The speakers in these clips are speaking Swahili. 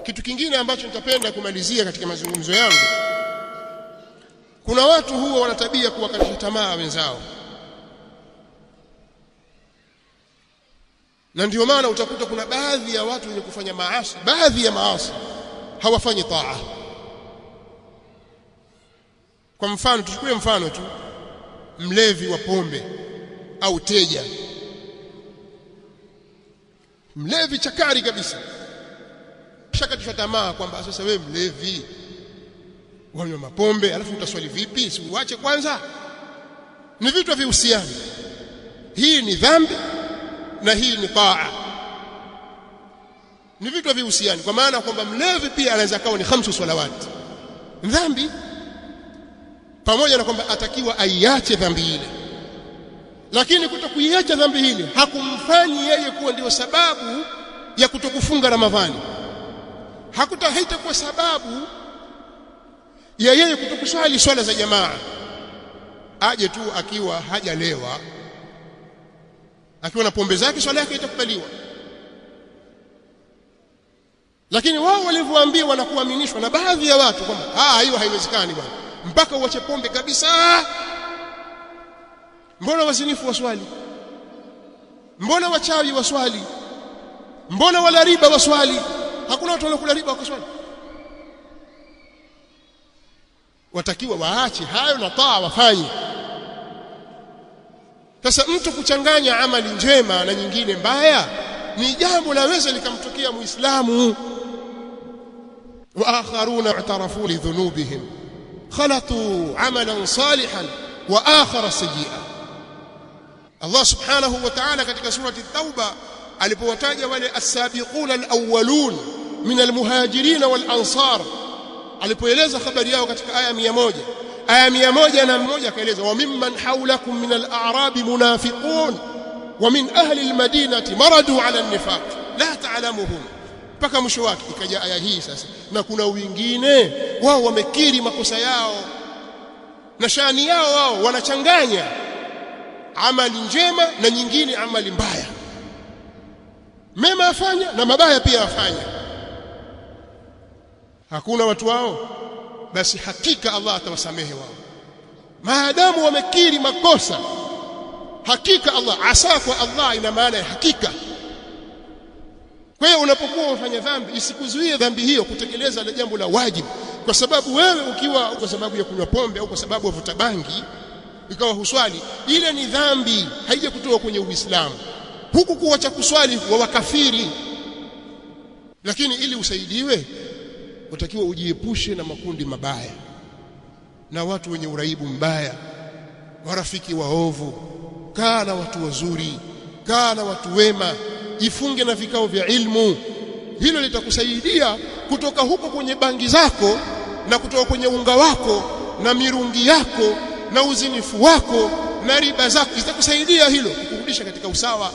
Kitu kingine ambacho nitapenda kumalizia katika mazungumzo yangu, kuna watu huwa wana tabia kuwakatisha tamaa wenzao, na ndio maana utakuta kuna baadhi ya watu wenye kufanya maasi, baadhi ya maasi hawafanyi taa. Kwa mfano, tuchukue mfano tu, mlevi wa pombe au teja, mlevi chakari kabisa, shakatisha tamaa kwamba sasa wewe mlevi wanywa mapombe alafu utaswali vipi? Si uache kwanza. Ni vitu vihusiana. Hii ni dhambi na hii ni taa, ni vitu vihusiana, kwa maana kwamba mlevi pia anaweza kawa ni 5 salawati dhambi, pamoja na kwamba atakiwa aiache dhambi ile, lakini kutokuiacha dhambi hili hakumfanyi yeye kuwa ndio sababu ya kutokufunga Ramadhani. Haitakuwa sababu ya yeye kutokuswali swala za jamaa. Aje tu akiwa hajalewa, akiwa na pombe zake, swala yake itakubaliwa. Lakini wao walivyoambiwa na kuaminishwa na baadhi ya watu kwamba hiyo haiwezekani bwana, mpaka uache pombe kabisa. Mbona wazinifu waswali? Mbona wachawi waswali? Mbona wala riba waswali? Hakuna watu wanakula riba wakaswali. Watakiwa waache hayo na taa wafanye. Sasa mtu kuchanganya amali njema na nyingine mbaya ni jambo laweza likamtokea Muislamu. Wa akharuna i'tarafu li dhunubihim khalatu amalan salihan wa akhara sayyi'a. Allah subhanahu wa ta'ala katika surati at-Tauba alipowataja wale as-sabiquna al-awwalun min al-muhajirin wal-ansar, alipoeleza habari yao katika aya 100, aya 101 akaeleza wa mimman hawlakum min al-a'rabi munafiqun wa min ahli al-madinati maradu 'ala an-nifaq la ta'lamuhum, mpaka mwisho wake. Ikaja aya hii sasa, na kuna wengine wao wamekiri makosa yao na shani yao, wao wanachanganya amali njema na nyingine amali mbaya, mema afanya na mabaya pia afanya. Hakuna watu wao, basi hakika Allah atawasamehe wao maadamu wamekiri makosa. Hakika Allah, asa kwa Allah ina maana ya hakika. Kwa hiyo unapokuwa unafanya dhambi, isikuzuie dhambi hiyo kutekeleza jambo la wajibu, kwa sababu wewe ukiwa kwa sababu ya kunywa pombe au kwa sababu ya vuta bangi ikawa huswali, ile ni dhambi, haija kutoka kwenye Uislamu. Huku kuacha kuswali wa wakafiri. Lakini ili usaidiwe, utakiwa ujiepushe na makundi mabaya na watu wenye uraibu mbaya, marafiki waovu. Kaa na watu wazuri, kaa na watu wema, jifunge na vikao vya ilmu. Hilo litakusaidia kutoka huko kwenye bangi zako na kutoka kwenye unga wako na mirungi yako na uzinifu wako na riba zako. Litakusaidia hilo kukurudisha katika usawa.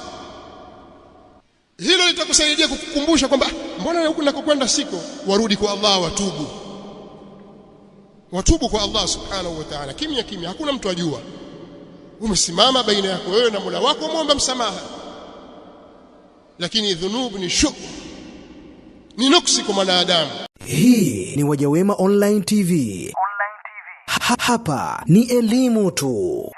Hilo litakusaidia kukukumbusha kwamba mbona huku nakokwenda siko. Warudi kwa Allah, watubu kwa Allah subhanahu wa ta'ala, kimya kimya, hakuna mtu ajua. Umesimama baina yako wewe na Mola wako, muombe msamaha. Lakini dhunubu ni ni nuksi kwa mwanadamu. Hii ni Wajawema Online TV. Hapa ni elimu tu.